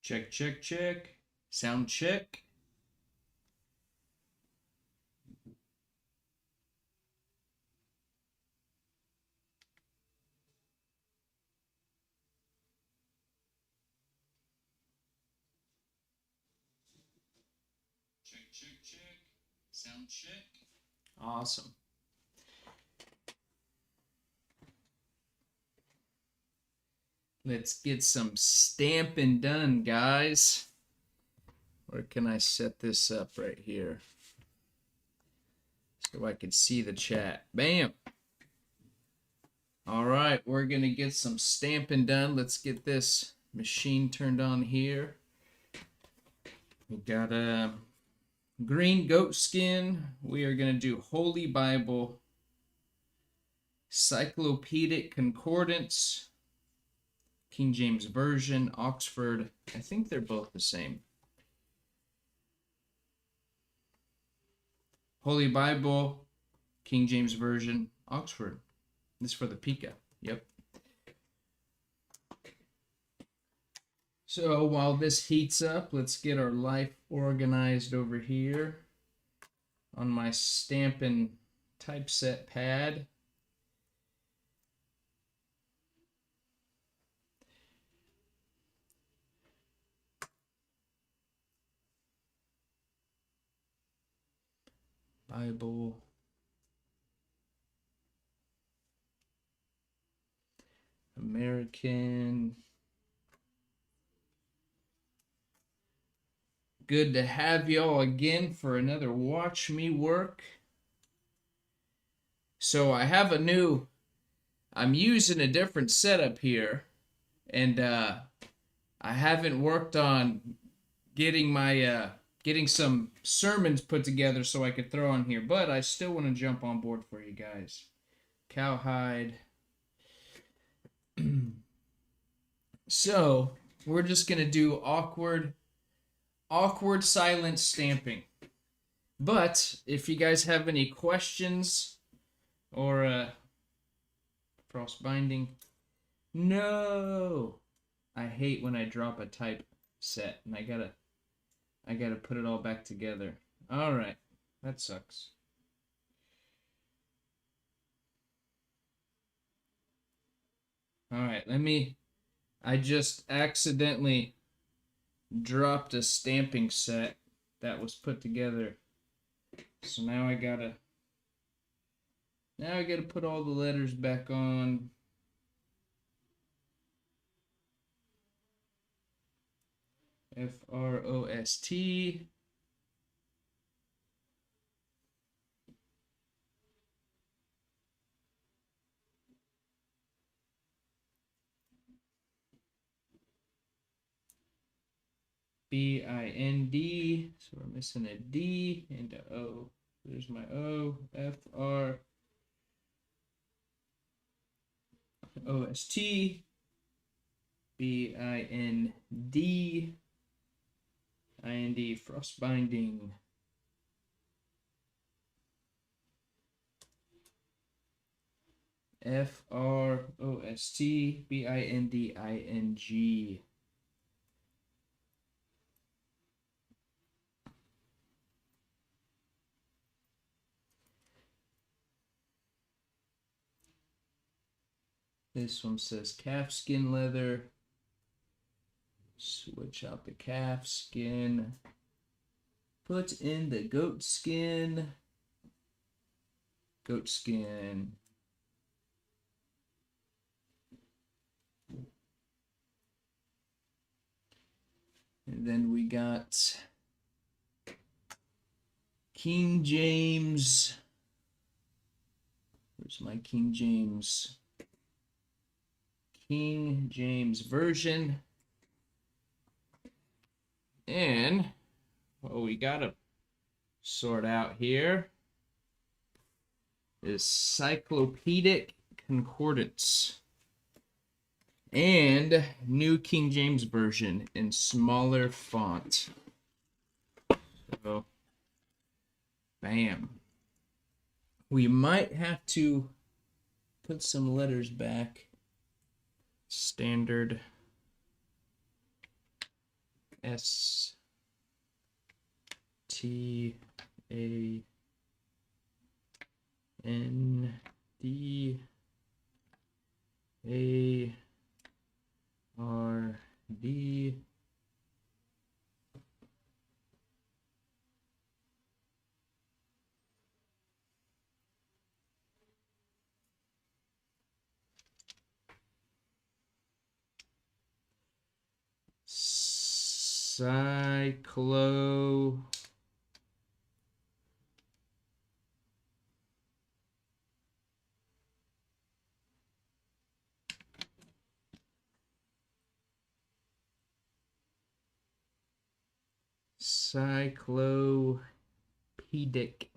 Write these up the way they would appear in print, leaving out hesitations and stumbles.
Check, check, check. Sound check. Check, check, check. Sound check. Awesome. Let's get some stamping done, guys. Where can I set this up right here? So I can see the chat. Bam. All right, we're going to get some stamping done. Let's get this machine turned on here. We got a green goat skin. We are going to do Holy Bible, Cyclopedic Concordance, King James Version, Oxford. I think they're both the same. Holy Bible, King James Version, Oxford. This is for the Pika. Yep. So while this heats up, let's get our life organized over here on my Stampin' typeset pad. Bible. American. Good to have y'all again for another Watch Me Work. So I have I'm using a different setup here, and I haven't worked on getting my getting some sermons put together so I could throw on here, but I still want to jump on board for you guys. Cowhide. So we're just gonna do awkward silent stamping. But if you guys have any questions or cross binding, no, I hate when I drop a type set and I gotta put it all back together. All right, that sucks. All right, I just accidentally dropped a stamping set that was put together. So now I gotta put all the letters back on. Frost. Bind. So we're missing a D and a O. There's my O. Frost. Bind. Ind. Frost binding. Frost. Binding. This one says calfskin leather. Switch out the calf skin. Put in the goat skin. Goat skin. And then we got King James. Where's my King James? King James Version. And what we gotta sort out here is Cyclopedic Concordance and New King James Version in smaller font. So, bam. We might have to put some letters back. Standard. S T A N D A R D cyclo cyclopedic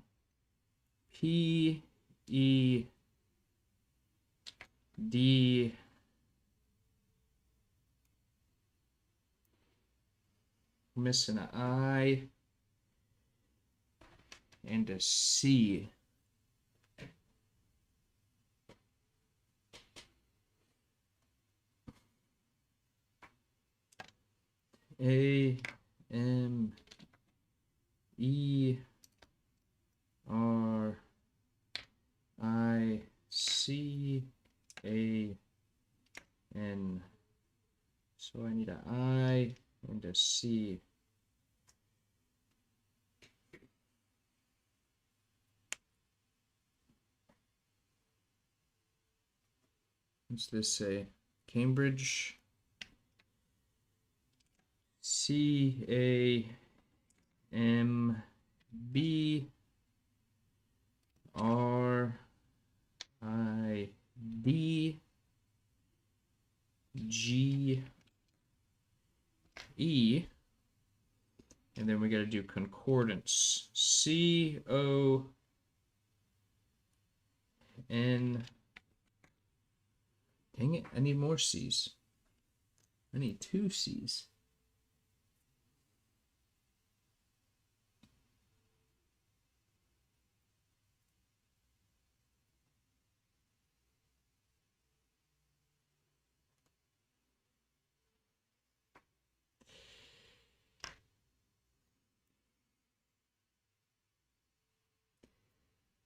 P-E-D missing an I and a C. A M E R I C A N. So I need an I and a C. What's this say? Cambridge. C-A-M-B-R-I-D-G-E and then we got to do concordance. C-O-N. Dang it, I need more C's. I need 2 C's.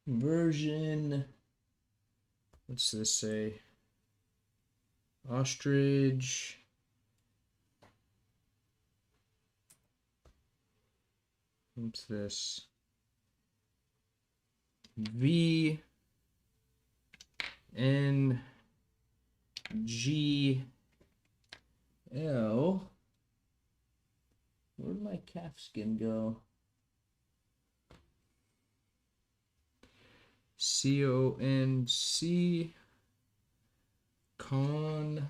Version. What's this say? Ostrich. What's this? V N G L. Where'd my calfskin go? C-O-N-C con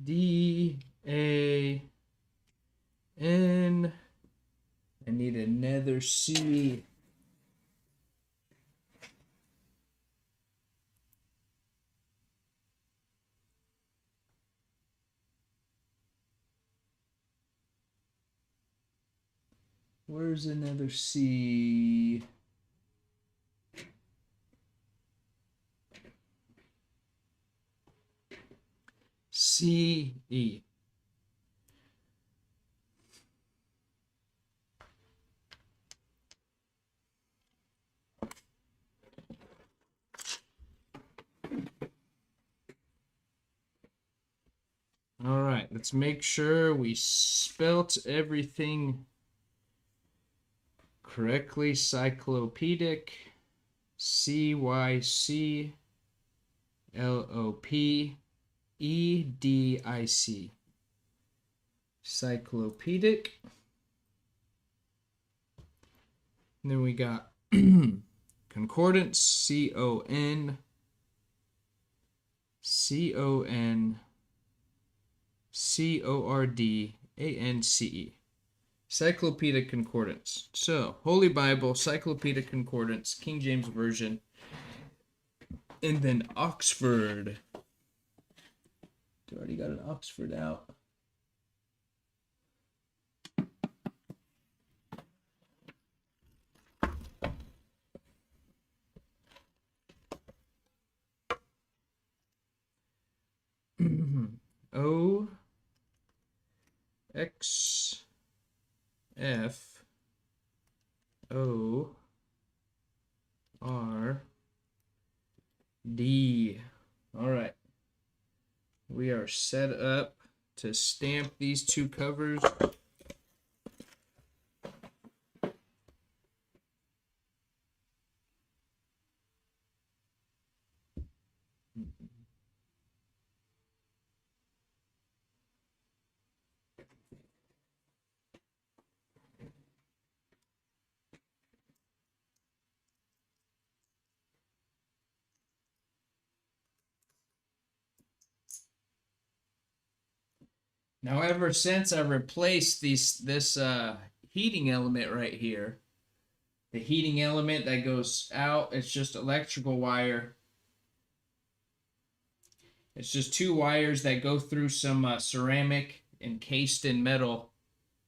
D-A-N. I need another C. Where's another C? C-E. All right, let's make sure we spelt everything correctly. Cyclopedic, C-Y-C-L-O-P-E-D-I-C. Cyclopedic. And then we got concordance, C-O-N, C-O-N, C-O-R-D-A-N-C-E. Cyclopedic Concordance. So, Holy Bible, Cyclopedic Concordance, King James Version, and then Oxford. Already got an Oxford out. O X F O R D. All right. We are set up to stamp these two covers. Now, ever since I replaced this heating element right here, the heating element that goes out, it's just electrical wire. It's just two wires that go through some ceramic encased in metal,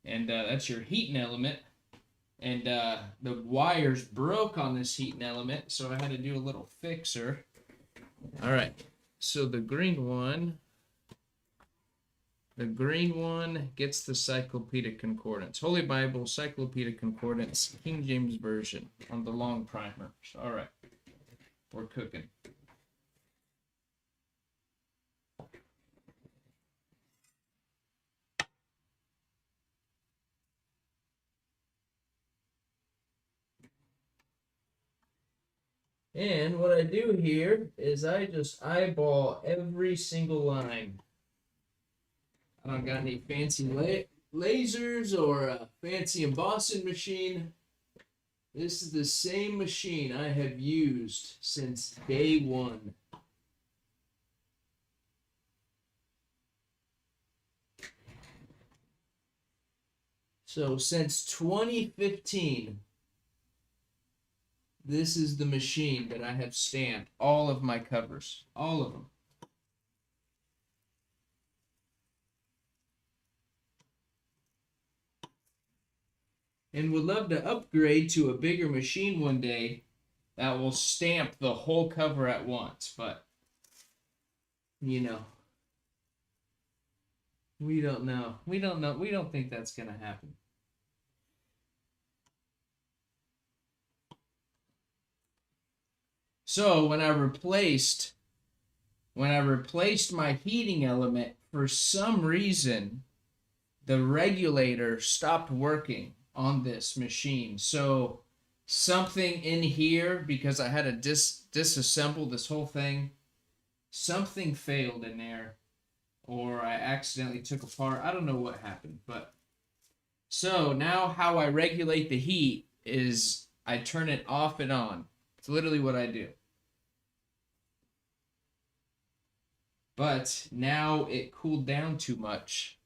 and that's your heating element. And the wires broke on this heating element, so I had to do a little fixer. All right, so the green one gets the Cyclopedia Concordance. Holy Bible, Cyclopedia Concordance, King James Version on the long primer. All right, we're cooking. And what I do here is I just eyeball every single line. I don't got any fancy lasers or a fancy embossing machine. This is the same machine I have used since day one. So since 2015, this is the machine that I have stamped all of my covers, all of them. And would love to upgrade to a bigger machine one day that will stamp the whole cover at once, but you know, we don't know. We don't think that's going to happen. So when I replaced my heating element, for some reason the regulator stopped working on this machine. So something in here, because I had to disassemble this whole thing, something failed in there, or I accidentally took apart. I don't know what happened, but so now how I regulate the heat is I turn it off and on. It's literally what I do. But now it cooled down too much.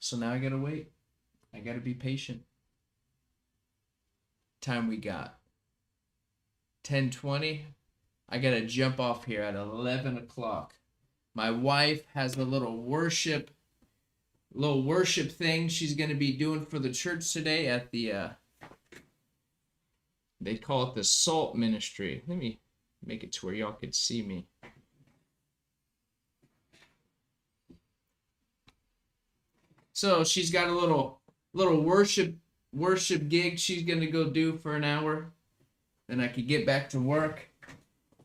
So now I gotta wait. I gotta be patient. Time we got 10:20. I gotta jump off here at 11 o'clock. My wife has a little worship thing she's gonna be doing for the church today at the they call it the Salt Ministry. Let me make it to where y'all could see me. So she's got a little worship gig she's gonna go do for an hour. Then I could get back to work.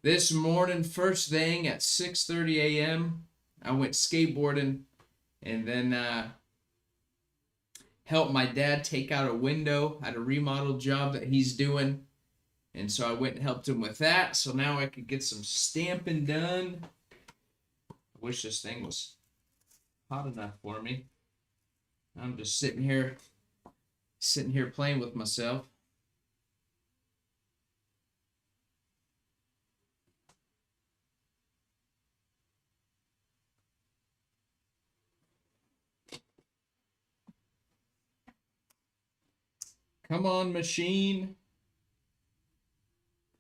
This morning, first thing at 6:30 a.m., I went skateboarding and then helped my dad take out a window at a remodel job that he's doing. And so I went and helped him with that. So now I could get some stamping done. I wish this thing was hot enough for me. I'm just sitting here playing with myself. Come on, machine.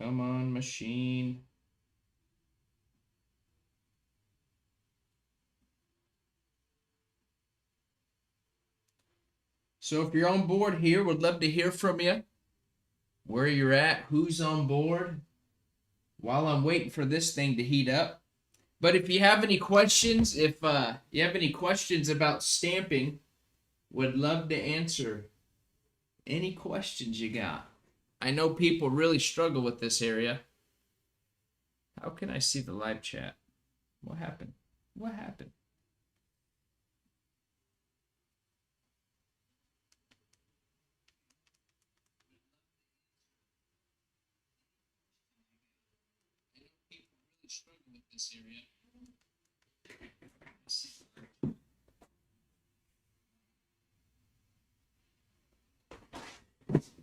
Come on, machine. So if you're on board here, would love to hear from you. Where you're at, who's on board, while I'm waiting for this thing to heat up. But if you have any questions, if you have any questions about stamping, would love to answer any questions you got. I know people really struggle with this area. How can I see the live chat? What happened? What happened? I know people really struggle with this area.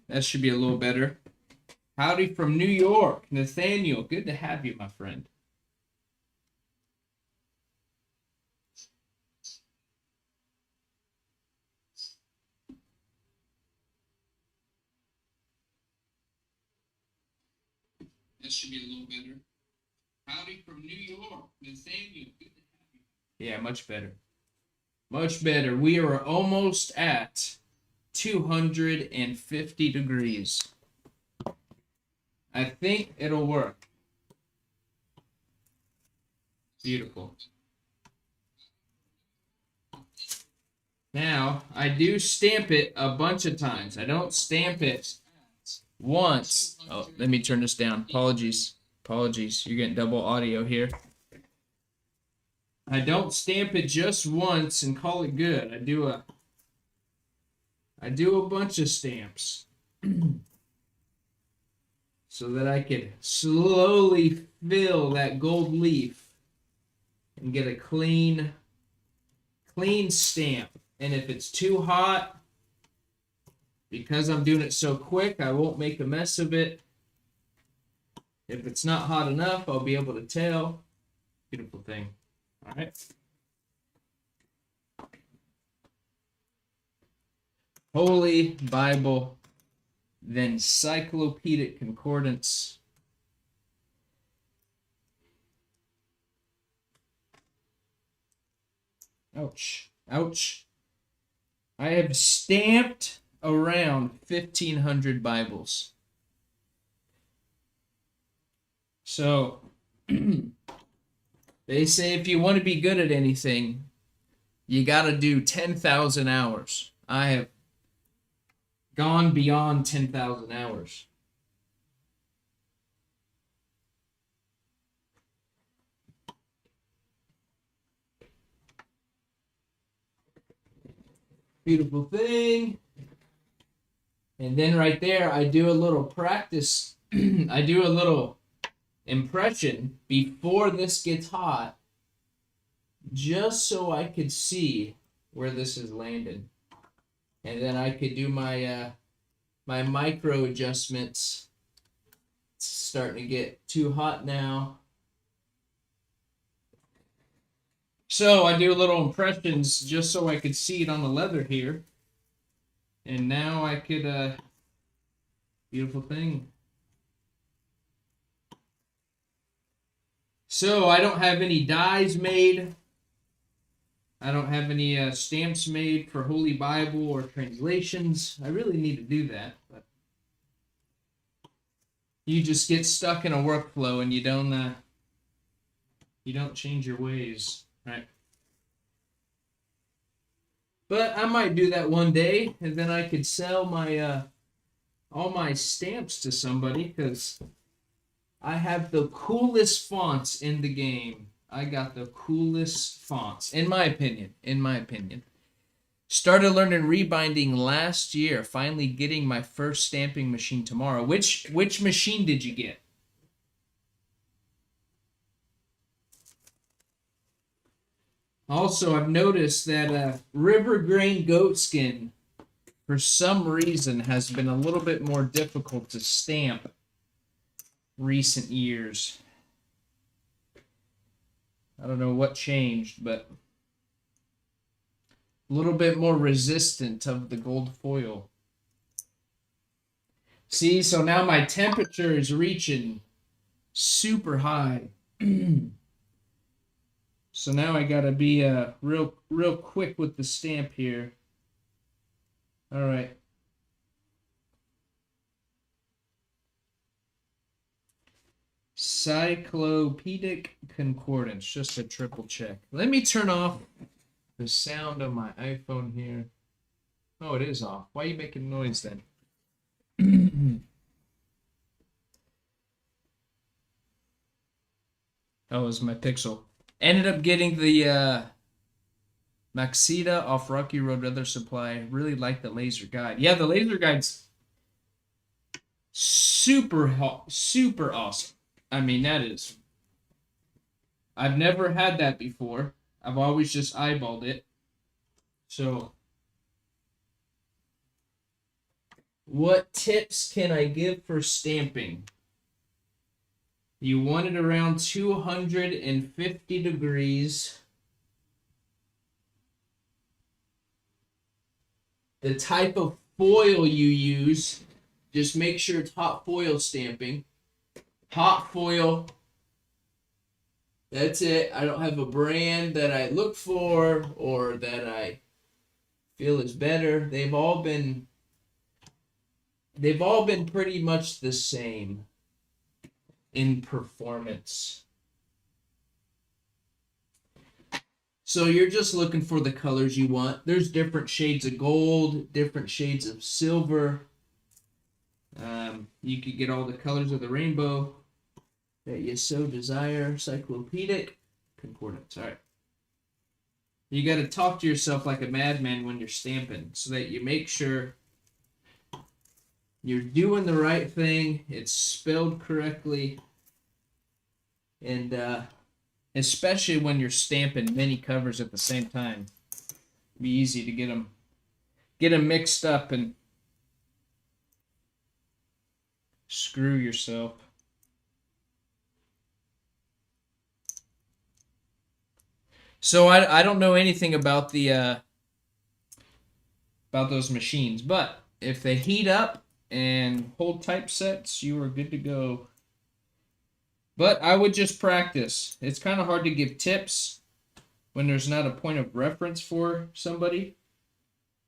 That should be a little better. Howdy from New York, Nathaniel. Good to have you, my friend. That should be a little better. Howdy from New York, Nathaniel. Good to have you. Yeah, much better. Much better. We are almost at 250 degrees. I think it'll work. Beautiful. Now, I do stamp it a bunch of times. I don't stamp it once. Oh, let me turn this down. Apologies. Apologies. You're getting double audio here. I don't stamp it just once and call it good. I do a bunch of stamps so that I can slowly fill that gold leaf and get a clean stamp. And if it's too hot, because I'm doing it so quick, I won't make a mess of it. If it's not hot enough, I'll be able to tell. Beautiful thing. All right. Holy Bible, the Encyclopedic Concordance. Ouch. Ouch. I have stamped around 1,500 Bibles. So, they say if you want to be good at anything, you got to do 10,000 hours. I have gone beyond 10,000 hours. Beautiful thing. And then right there, I do a little practice. I do a little impression before this gets hot, just so I could see where this is landed. And then I could do my my micro adjustments. It's starting to get too hot now. So I do little impressions just so I could see it on the leather here. And now I could, beautiful thing. So I don't have any dies made. I don't have any stamps made for Holy Bible or translations. I really need to do that. But you just get stuck in a workflow and you don't change your ways, right? But I might do that one day, and then I could sell my all my stamps to somebody, because I have the coolest fonts in the game. I got the coolest fonts, in my opinion. In my opinion. Started learning rebinding last year. Finally getting my first stamping machine tomorrow. Which machine did you get? Also, I've noticed that river grain goatskin, for some reason, has been a little bit more difficult to stamp recent years. I don't know what changed, but a little bit more resistant of the gold foil. See, so now my temperature is reaching super high. So now I gotta be real quick with the stamp here. All right. Cyclopedic concordance, just a triple check. Let me turn off the sound of my iPhone here. Oh, it is off. Why are you making noise then? Oh, it was my Pixel. Ended up getting the Maxida off Rocky Road Weather Supply. Really like the laser guide. Yeah, the laser guide's super awesome. I mean, that is. I've never had that before. I've always just eyeballed it. So, what tips can I give for stamping? You want it around 250 degrees. The type of foil you use, just make sure it's hot foil stamping. Hot foil. That's it. I don't have a brand that I look for or that I feel is better. They've all been pretty much the same in performance. So you're just looking for the colors you want. There's different shades of gold, different shades of silver. You could get all the colors of the rainbow that you so desire. Cyclopedic concordance. All right. You got to talk to yourself like a madman when you're stamping so that you make sure you're doing the right thing, it's spelled correctly, and especially when you're stamping many covers at the same time. It'd be easy to get them mixed up and screw yourself. So I don't know anything about the about those machines, but if they heat up and hold typesets, you are good to go. But I would just practice. It's kind of hard to give tips when there's not a point of reference for somebody.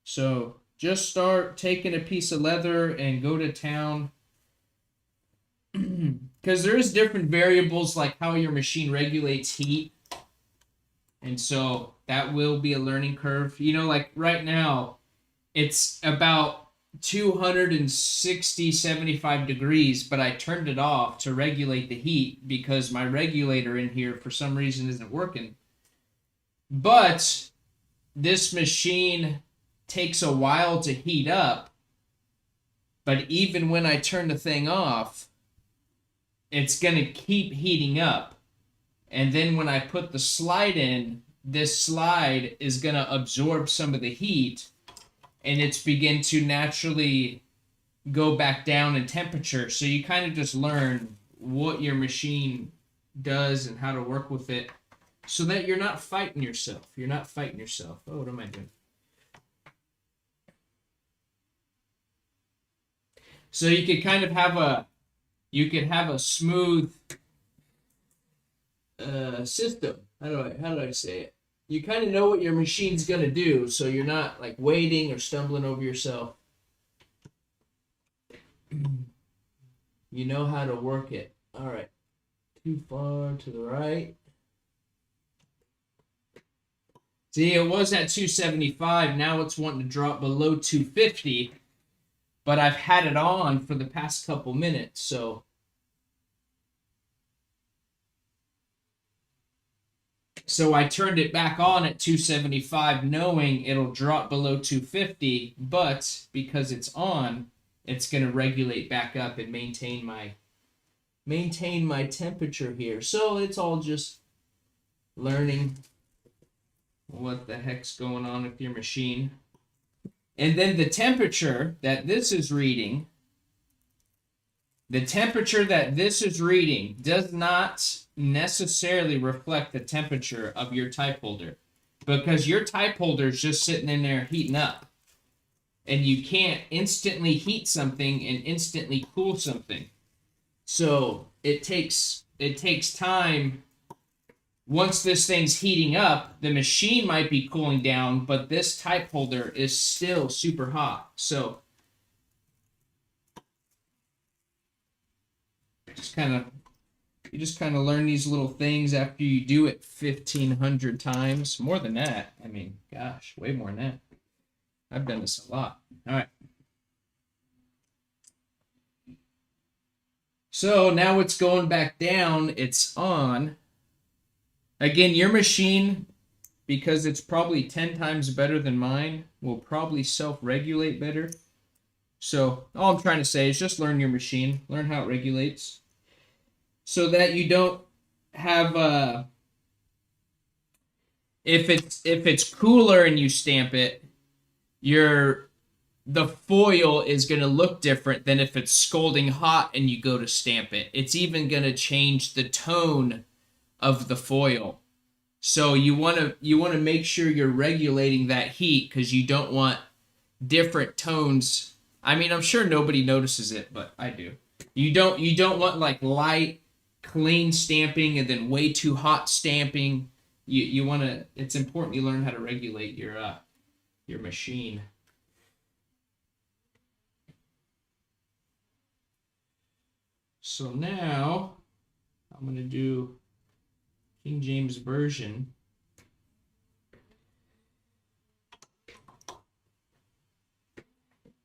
So just start taking a piece of leather and go to town. Because there is different variables like how your machine regulates heat. And so that will be a learning curve. You know, like right now, it's about 260, 75 degrees, but I turned it off to regulate the heat because my regulator in here for some reason isn't working. But this machine takes a while to heat up, but even when I turn the thing off, it's going to keep heating up. And then when I put the slide in, this slide is going to absorb some of the heat and it's begin to naturally go back down in temperature. So you kind of just learn what your machine does and how to work with it so that you're not fighting yourself. You're not fighting yourself. Oh, what am I doing? So you could kind of have a smooth system. How do I say it? You kind of know what your machine's gonna do, so you're not like waiting or stumbling over yourself. You know how to work it. All right. Too far to the right. See, it was at 275. Now it's wanting to drop below 250. But I've had it on for the past couple minutes, so. So I turned it back on at 275 knowing it'll drop below 250, but because it's on, it's going to regulate back up and maintain my temperature here. So it's all just learning what the heck's going on with your machine. And then the temperature that this is reading does not necessarily reflect the temperature of your type holder because your type holder is just sitting in there heating up. And you can't instantly heat something and instantly cool something. So it takes time. Once this thing's heating up, the machine might be cooling down, but this type holder is still super hot. So just kind of You just kind of learn these little things after you do it 1,500 times. More than that. I mean, gosh, way more than that. I've done this a lot. All right. So now it's going back down. It's on. Again, your machine, because it's probably 10 times better than mine, will probably self-regulate better. So all I'm trying to say is just learn your machine. Learn how it regulates. So that you don't have if it's cooler and you stamp it, the foil is going to look different than if it's scalding hot and you go to stamp it. It's even going to change the tone of the foil. So you want to make sure you're regulating that heat, because you don't want different tones. I mean, I'm sure nobody notices it, but I do. You don't want like light clean stamping and then way too hot stamping. You want to. It's important you learn how to regulate your machine. So now I'm going to do King James Version.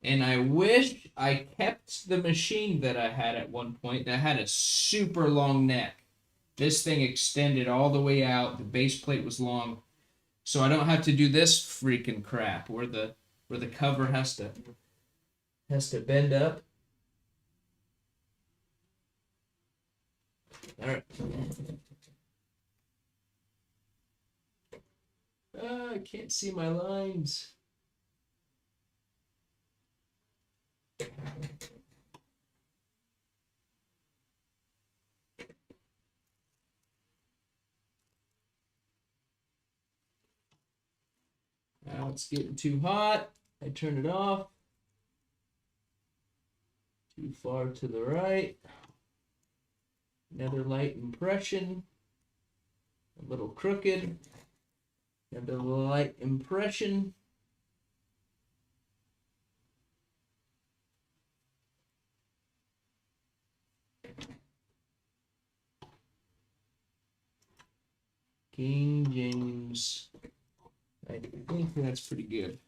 And I wish I kept the machine that I had at one point that had a super long neck. This thing extended all the way out. The base plate was long. So I don't have to do this freaking crap where the cover has to bend up. All right. I can't see my lines. Now it's getting too hot. I turn it off. Too far to the right. Another light impression. A little crooked. Another light impression. King James. I think that's pretty good.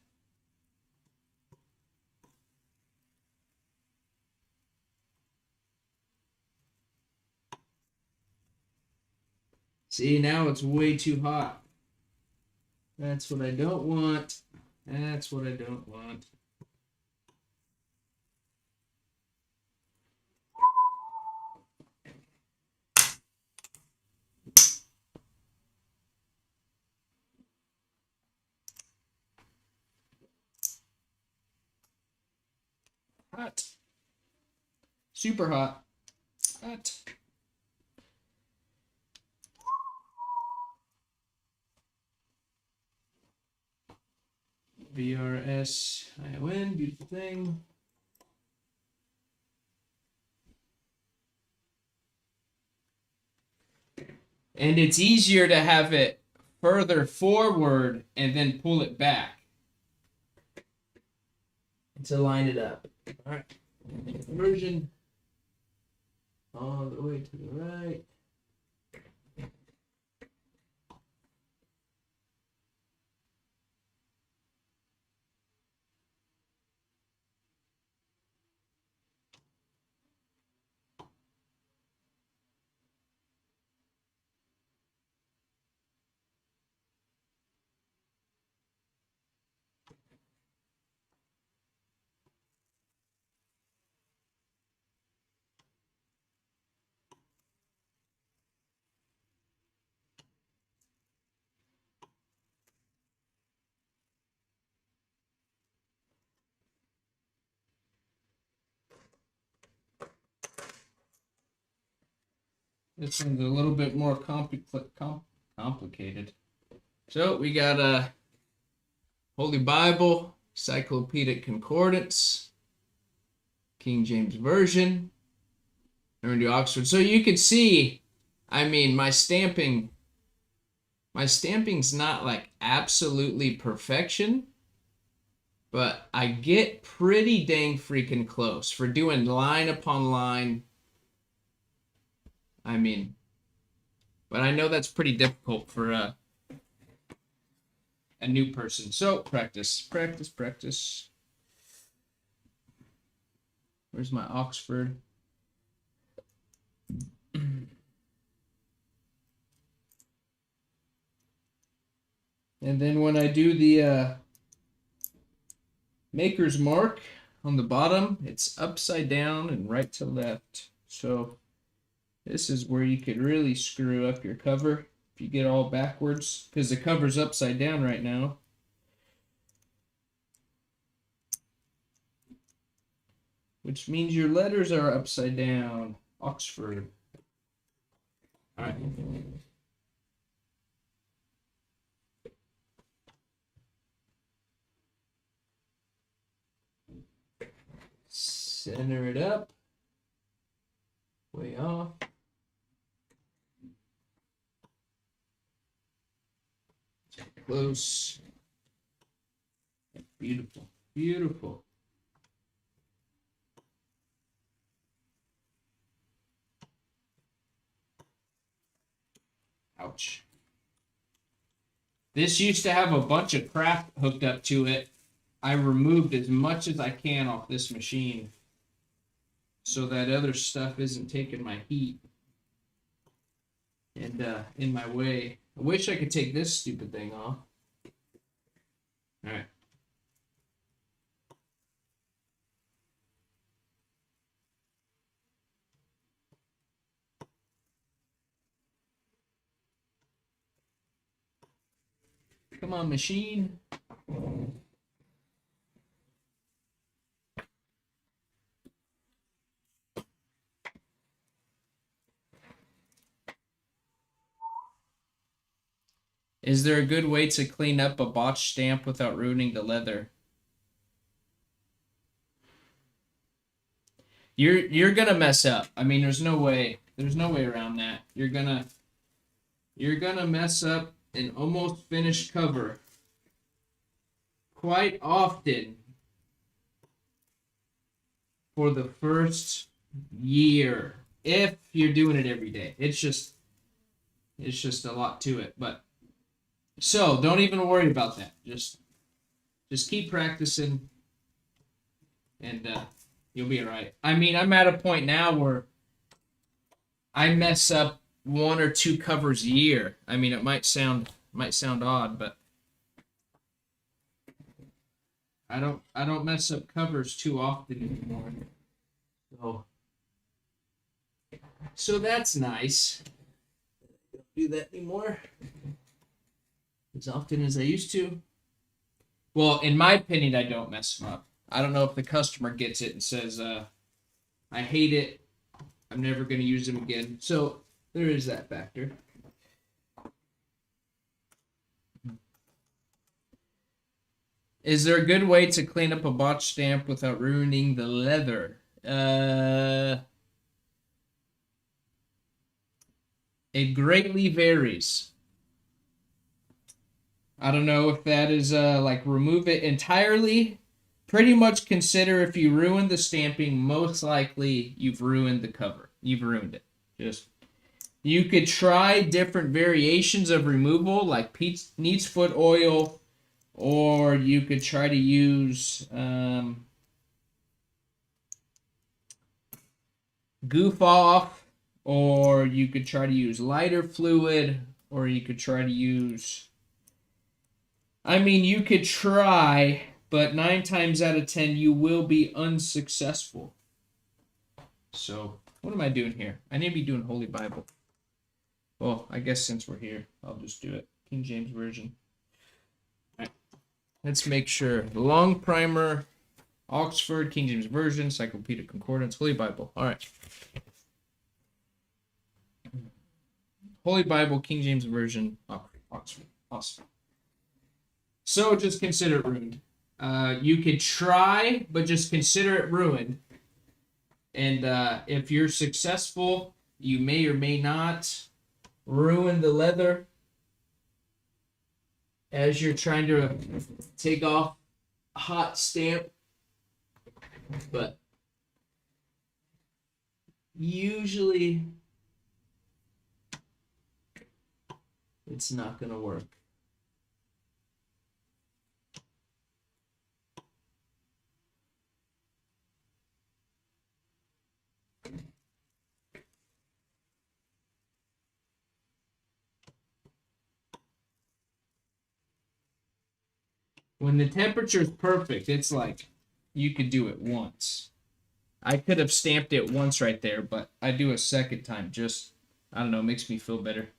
See, now it's way too hot. That's what I don't want. That's what I don't want. Hot. Super hot. Hot. VRSION, beautiful thing. And it's easier to have it further forward and then pull it back to line it up. All right. Version all the way to the right. This one's a little bit more complicated. So we got a Holy Bible, Cyclopedic Concordance, King James Version. We're going to do Oxford. So you can see, I mean, my stamping's not like absolutely perfection, but I get pretty dang freaking close for doing line upon line. I mean, but I know that's pretty difficult for a new person. So practice, practice, practice. Where's my Oxford? And then when I do the maker's mark on the bottom, it's upside down and right to left. So this is where you could really screw up your cover if you get all backwards, because the cover's upside down right now. Which means your letters are upside down. Oxford. All right. Center it up. Way off. Close. Beautiful. Beautiful. Ouch. This used to have a bunch of crap hooked up to it. I removed as much as I can off this machine so that other stuff isn't taking my heat and in my way. I wish I could take this stupid thing off. All right. Come on, machine. Is there a good way to clean up a botched stamp without ruining the leather? You're gonna mess up. I mean, there's no way. There's no way around that. You're gonna mess up an almost finished cover quite often for the first year if you're doing it every day. It's just a lot to it. But so don't even worry about that. Just keep practicing, and you'll be all right. I mean, I'm at a point now where I mess up one or two covers a year. I mean, it might sound odd, but I don't mess up covers too often anymore. So that's nice. Don't do that anymore as often as I used to. Well, in my opinion, I don't mess them up. I don't know if the customer gets it and says, I hate it. I'm never going to use them again. So there is that factor. Is there a good way to clean up a botched stamp without ruining the leather? It greatly varies. I don't know if that is like remove it entirely. Pretty much consider if you ruin the stamping, most likely you've ruined the cover. You've ruined it. Just you could try different variations of removal, like neat's foot oil, or you could try to use goof off, or you could try to use lighter fluid, or you could try to use. I mean, you could try, but 9 times out of 10 you will be unsuccessful. So, what am I doing here? I need to be doing Holy Bible. Well, I guess since we're here, I'll just do it. King James Version. All right. Let's make sure. Long primer, Oxford, King James Version, Encyclopedic Concordance, Holy Bible. All right. Holy Bible, King James Version, Oxford. Awesome. So just consider it ruined. You could try, but just consider it ruined. And if you're successful, you may or may not ruin the leather as you're trying to take off a hot stamp. But usually it's not going to work. When the temperature is perfect, it's like you could do it once. I could have stamped it once right there, but I do a second time. Just, I don't know, makes me feel better.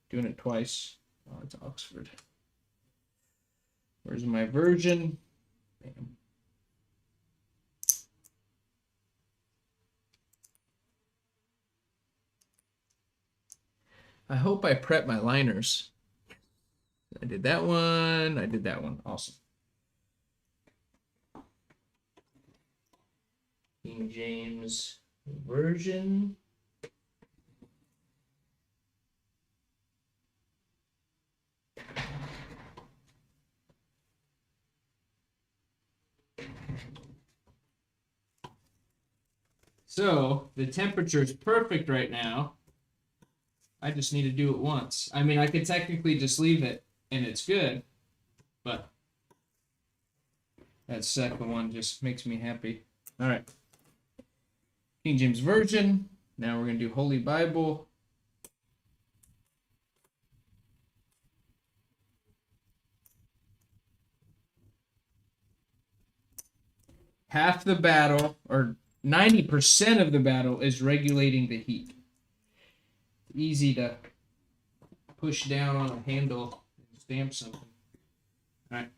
Doing it twice. Oh, it's Oxford. Where's my version? Bam. I hope I prep my liners. I did that one. I did that one. Awesome. King James Version. So the temperature is perfect right now. I just need to do it once. I mean, I could technically just leave it and it's good, but that second one just makes me happy. All right. King James Version. Now we're going to do Holy Bible. Half the battle, or 90% of the battle, is regulating the heat. Easy to push down on a handle and stamp something. All right.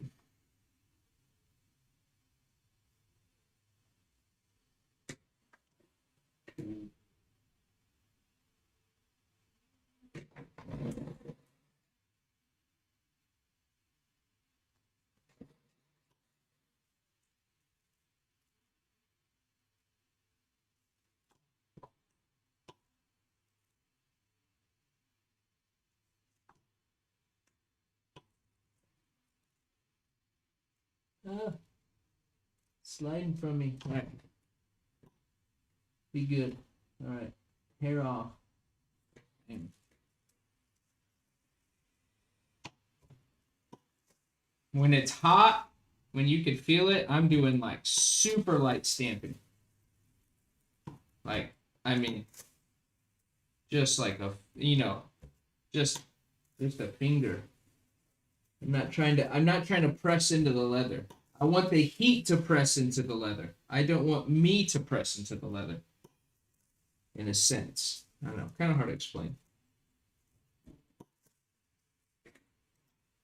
Sliding from me. All right. Be good. All right. Hair off. And when it's hot, when you can feel it, I'm doing like super light stamping. Like, I mean, just like a, just a finger. I'm not trying to press into the leather. I want the heat to press into the leather. I don't want me to press into the leather. In a sense. I don't know. Kind of hard to explain.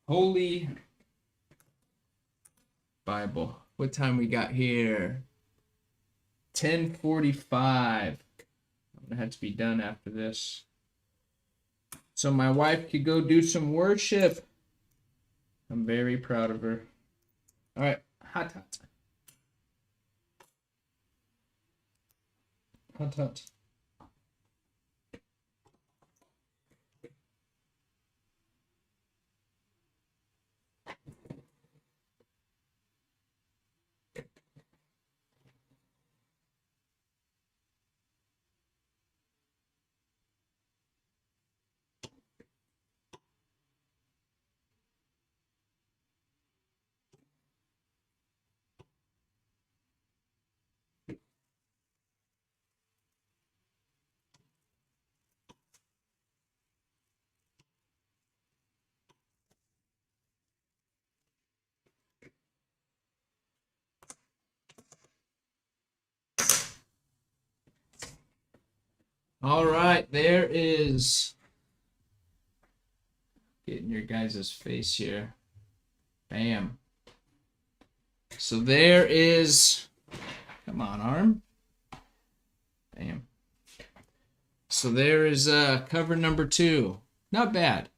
Holy Bible. What time we got here? 10:45. I'm gonna have to be done after this. So my wife could go do some worship. I'm very proud of her. All right, hot. All right, there is. Getting your guys' face here. Bam. So there is. Come on, arm. Bam. So there is cover number 2. Not bad.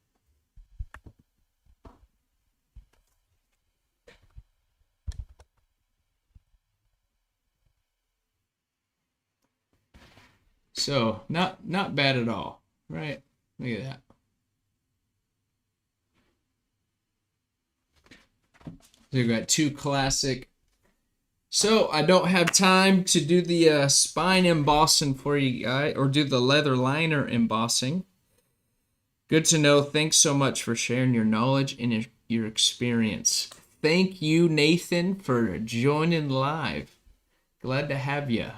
So not bad at all, right? Look at that. So we've got 2 classic. So I don't have time to do the spine embossing for you guys, or do the leather liner embossing. Good to know. Thanks so much for sharing your knowledge and your experience. Thank you, Nathan, for joining live. Glad to have you.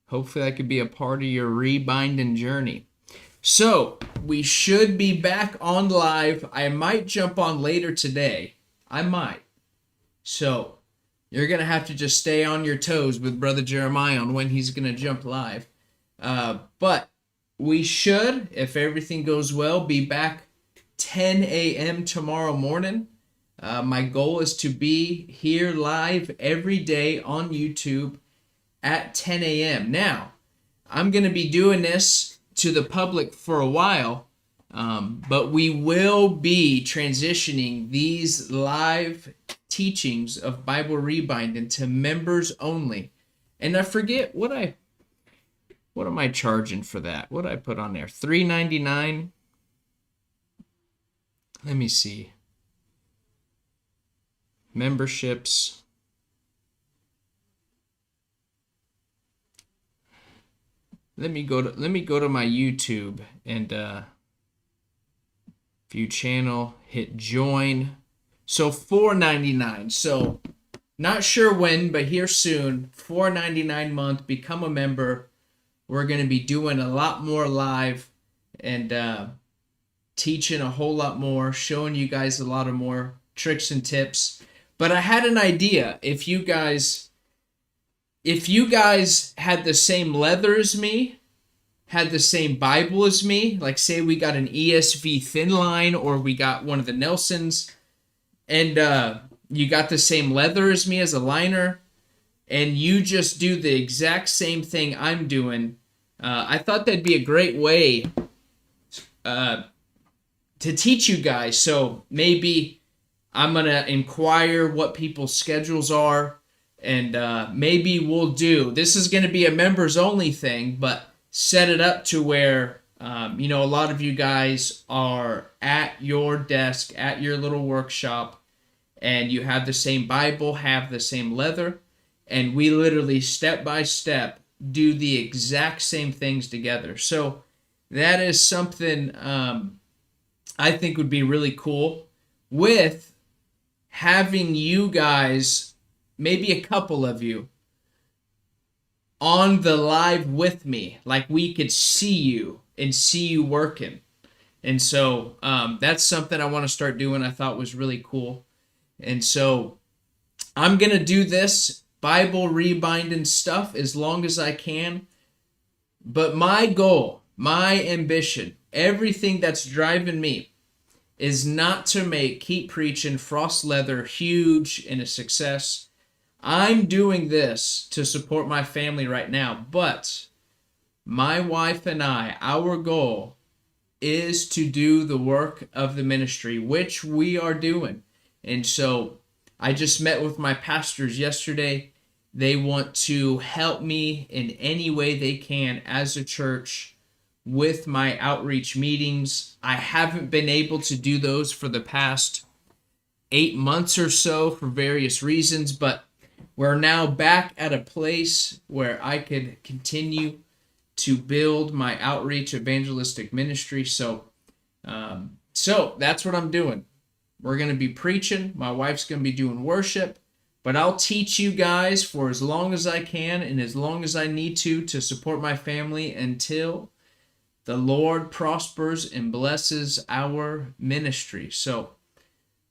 Hopefully I could be a part of your rebinding journey. So, we should be back on live. I might jump on later today. I might. So, you're going to have to just stay on your toes with Brother Jeremiah on when he's going to jump live. But we should, if everything goes well, be back 10 a.m. tomorrow morning. My goal is to be here live every day on YouTube at 10 a.m. Now, I'm going to be doing this to the public for a while, but we will be transitioning these live teachings of Bible Rebinding to members only. And I forget what am I charging for that? What did I put on there? $3.99. Let me see. Memberships. Let me go to my YouTube and view channel, hit join. So $4.99. So not sure when, but here soon. $4.99 month. Become a member. We're going to be doing a lot more live and teaching a whole lot more, showing you guys a lot of more tricks and tips. But I had an idea. If you guys had the same leather as me, had the same Bible as me, like say we got an ESV thin line or we got one of the Nelsons, and you got the same leather as me as a liner, and you just do the exact same thing I'm doing, I thought that'd be a great way to teach you guys. So maybe I'm going to inquire what people's schedules are, and maybe we'll do, this is going to be a members only thing, but set it up to where, a lot of you guys are at your desk, at your little workshop, and you have the same Bible, have the same leather, and we literally step by step do the exact same things together. So that is something I think would be really cool, with having you guys, maybe a couple of you, on the live with me. Like we could see you and see you working. And so that's something I want to start doing. I thought was really cool. And so I'm going to do this Bible rebinding stuff as long as I can. But my goal, my ambition, everything that's driving me is not to keep preaching Frost Leather huge and a success. I'm doing this to support my family right now, but my wife and I, our goal is to do the work of the ministry, which we are doing. And so I just met with my pastors yesterday. They want to help me in any way they can as a church with my outreach meetings. I haven't been able to do those for the past 8 months or so for various reasons, but we're now back at a place where I could continue to build my outreach evangelistic ministry. So that's what I'm doing. We're going to be preaching. My wife's going to be doing worship. But I'll teach you guys for as long as I can and as long as I need to support my family until the Lord prospers and blesses our ministry. So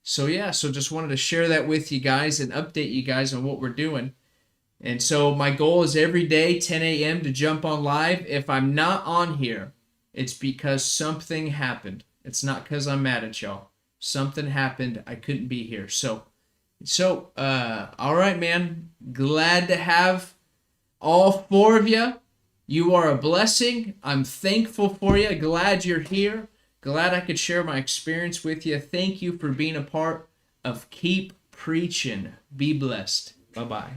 just wanted to share that with you guys and update you guys on what we're doing. And so my goal is every day, 10 a.m. to jump on live. If I'm not on here, it's because something happened. It's not because I'm mad at y'all. Something happened. I couldn't be here. So, all right, man. Glad to have all 4 of you. You are a blessing. I'm thankful for you. Glad you're here. Glad I could share my experience with you. Thank you for being a part of Keep Preaching. Be blessed. Bye-bye.